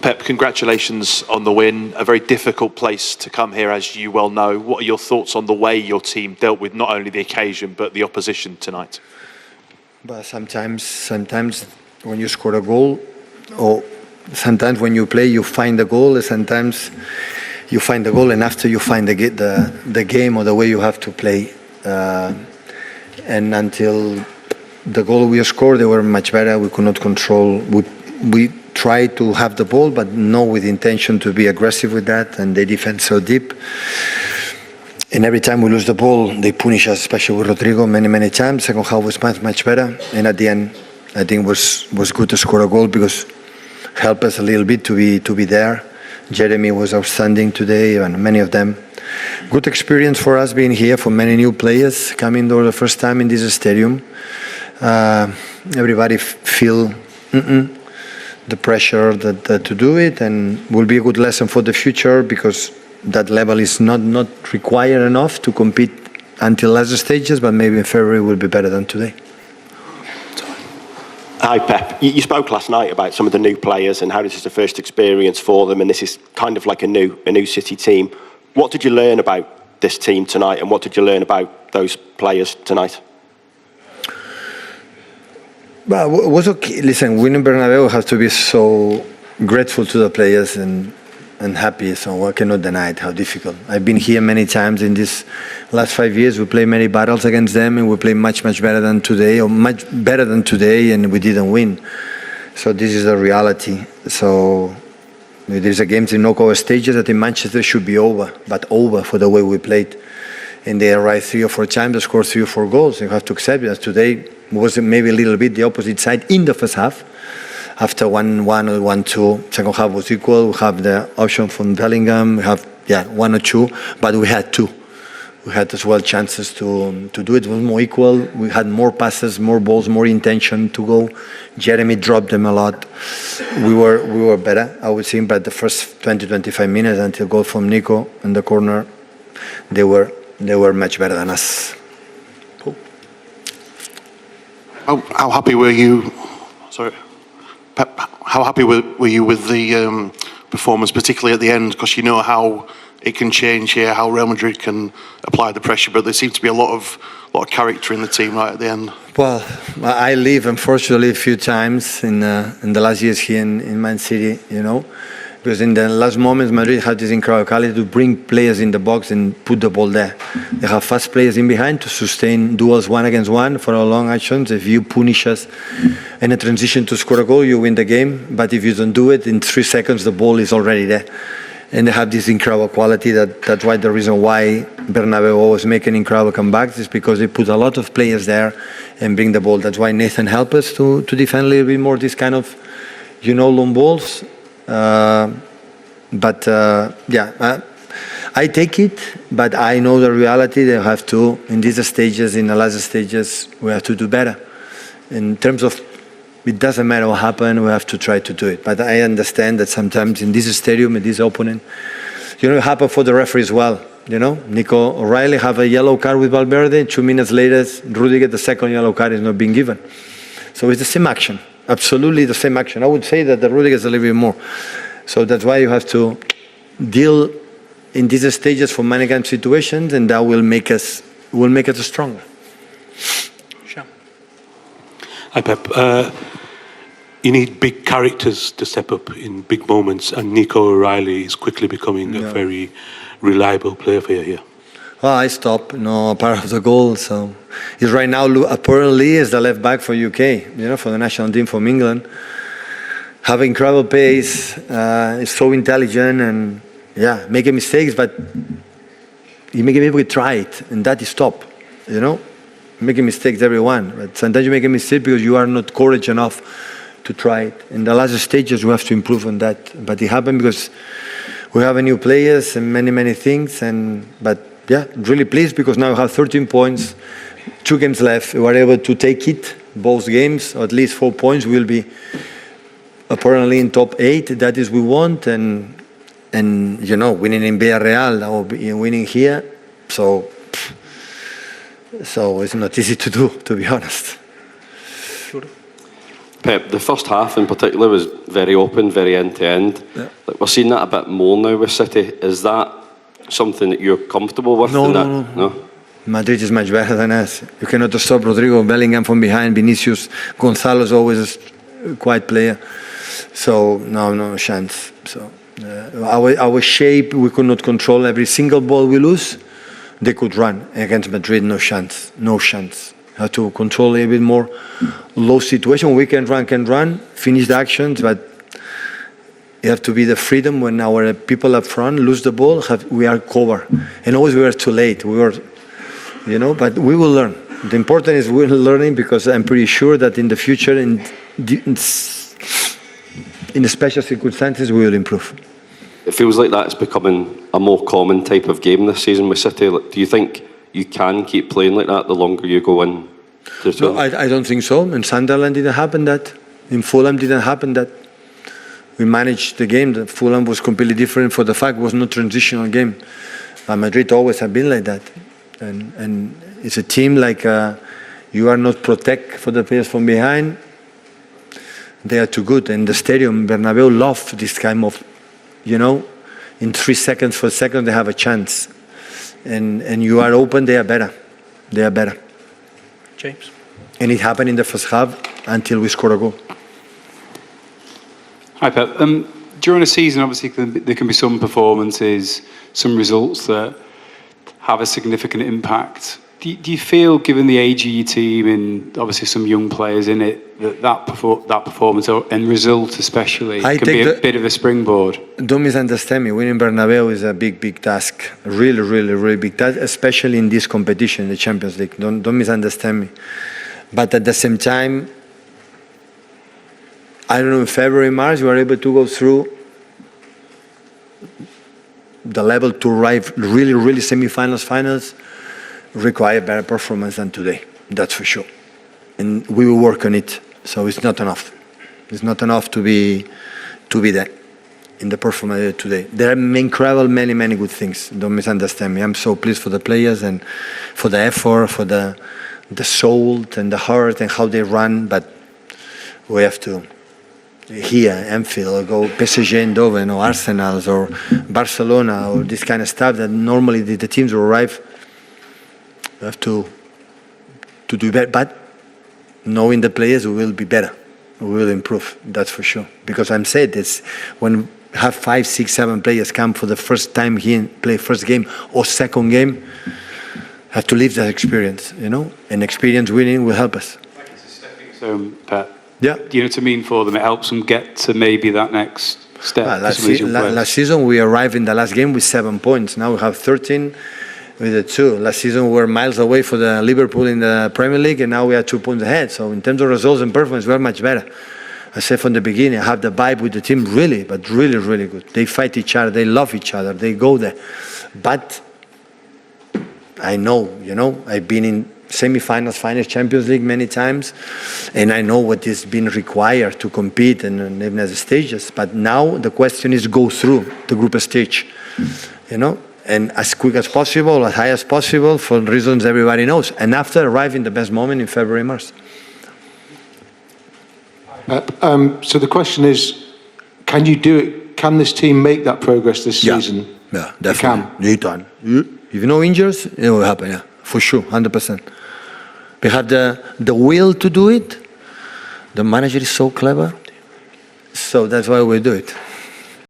Pep, congratulations on the win. A very difficult place to come here, as you well know. What are your thoughts on the way your team dealt with not only the occasion but the opposition tonight? But sometimes when you score a goal, or sometimes when you play, you find the goal. Sometimes you find the goal, and after you find the game or the way you have to play. And until the goal we scored, they were much better. We could not control. We tried to have the ball, but not with intention to be aggressive with that. And they defend so deep. And every time we lose the ball, they punish us, especially with Rodrigo, many times. Second half was much better. And at the end, I think it was good to score a goal because it helped us a little bit to be there. Jeremy was outstanding today, and many of them. Good experience for us being here, for many new players coming for the first time in this stadium. Everybody feel the pressure that to do it, and will be a good lesson for the future because that level is not required enough to compete until last stages, but maybe in February will be better than today. Hi Pep, you spoke last night about some of the new players and how this is the first experience for them, and this is kind of like a new City team. What did you learn about this team tonight, and what did you learn about those players tonight? Well, it was okay. Listen, winning Bernabeu has to be so grateful to the players and happy, so I cannot deny it, how difficult. I've been here many times in these last 5 years. We played many battles against them, and we played much better than today, or much better than today, and we didn't win. So this is the reality. So there's a game in knockout stages that in Manchester should be over, but over for the way we played. And they arrived 3 or 4 times, they scored 3 or 4 goals. You have to accept it. Today was maybe a little bit the opposite side in the first half. After 1-1 or 1-2, second half was equal. We have the option from Bellingham. We have 1 or 2, but we had 2. We had as well chances to do it. It was more equal. We had more passes, more balls, more intention to go. Jeremy dropped them a lot. We were better, I would think, but the first 20-25 minutes until goal from Nico in the corner, they were much better than us. Cool. How happy were you? Sorry. Pep, how happy were you with the performance, particularly at the end? Because you know how it can change here, how Real Madrid can apply the pressure, but there seemed to be a lot of character in the team right at the end. Well, I live, unfortunately, a few times in the last years here in Man City, because in the last moments, Madrid had this incredible quality to bring players in the box and put the ball there. They have fast players in behind to sustain duels 1-against-1 for our long actions. If you punish us in a transition to score a goal, you win the game. But if you don't do it, in 3 seconds, the ball is already there. And they have this incredible quality. That's why the reason why Bernabeu always making incredible comebacks is because they put a lot of players there and bring the ball. That's why Nathan helped us to defend a little bit more this kind of, long balls. I take it, but I know the reality. They have to, in these stages, in the last stages, we have to do better. In terms of, it doesn't matter what happened, we have to try to do it. But I understand that sometimes in this stadium, in this opponent, it happened for the referee as well. Nico O'Reilly have a yellow card with Valverde. 2 minutes later, Rudiger, the second yellow card is not being given. So it's the same action. Absolutely the same action. I would say that the Rudiger is a little bit more. So that's why you have to deal in these stages for many kind of situations, and that will make us stronger. Sure. Hi Pep. You need big characters to step up in big moments, and Nico O'Reilly is quickly becoming a very reliable player for you here. Well, I stopped, part of the goal. So he's right now apparently is the left back for UK, for the national team from England. Have incredible pace, is so intelligent, and making mistakes, but you make people try it, and that is top. Making mistakes, everyone, but sometimes you make a mistake because you are not courage enough to try it. In the last stages, we have to improve on that. But it happened because we have a new players and many things, really pleased because now we have 13 points, 2 games left. We were able to take it, both games, or at least 4 points. We'll be apparently in top 8. That is we want, and winning in Villarreal or winning here. So it's not easy to do, to be honest. Pep, the first half in particular was very open, very end-to-end. Yeah. Like, we're seeing that a bit more now with City. Is that something that you're comfortable with? No. Madrid is much better than us. You cannot stop Rodrigo, Bellingham from behind, Vinicius, Gonzalo's always a quiet player. So, no chance. So, our shape, we could not control every single ball we lose. They could run. Against Madrid, no chance. Have to control a little bit more low situation. We can run, finish the actions, but you have to be the freedom when our people up front lose the ball, we are covered. And always we were too late. But we will learn. The important is we're learning, because I'm pretty sure that in the future, in the special circumstances, we will improve. It feels like that's becoming a more common type of game this season with City. Do you think you can keep playing like that the longer you go in? No, I don't think so. In Sunderland didn't happen that. In Fulham didn't happen that. We managed the game. The Fulham was completely different for the fact it was no transitional game. But Madrid always have been like that. And it's a team like you are not protect for the players from behind. They are too good. And the stadium, Bernabeu, love this kind of, in 3 seconds, 4 seconds, they have a chance. And you are open, they are better. James. And it happened in the first half until we scored a goal. Hi, Pep. During a season, obviously, there can be some performances, some results that have a significant impact. Do you feel, given the age of your team and obviously some young players in it, that performance and result especially can be a bit of a springboard? Don't misunderstand me. Winning Bernabeu is a big task. Really big task, especially in this competition, the Champions League. Don't misunderstand me. But at the same time, I don't know, in February, March, we were able to go through the level to arrive really semi-finals, finals, require better performance than today. That's for sure. And we will work on it. So it's not enough. It's not enough to be there in the performance today. There are incredible many good things. Don't misunderstand me. I'm so pleased for the players and for the effort, for the soul and the heart and how they run. But we have to, here, Anfield, or go PSG Eindhoven or Arsenal or Barcelona or this kind of stuff that normally the teams will arrive. We have to do better, but knowing the players, we will be better. We will improve, that's for sure. Because I'm saying this, when we have 5, 6, 7 players come for the first time here and play first game or second game, have to live that experience, and experience winning will help us. Like it's a stepping stone, Pep. Yeah. Do you know what I mean for them? It helps them get to maybe that next step. Last season, we arrived in the last game with 7 points. Now we have 13 with the 2. Last season, we were miles away for the Liverpool in the Premier League, and now we are 2 points ahead. So in terms of results and performance, we're much better. I said from the beginning, I have the vibe with the team really good. They fight each other, they love each other, they go there. But I know, I've been in semi-finals, finals, Champions League many times, and I know what is being required to compete and even as stages. But now the question is go through the group stage, and as quick as possible, as high as possible, for reasons everybody knows. And after arriving the best moment in February, March. So the question is, can you do it? Can this team make that progress this season? Yeah, definitely. You can. If no injuries, it will happen. Yeah, for sure, 100%. We have the will to do it. The manager is so clever, so that's why we do it.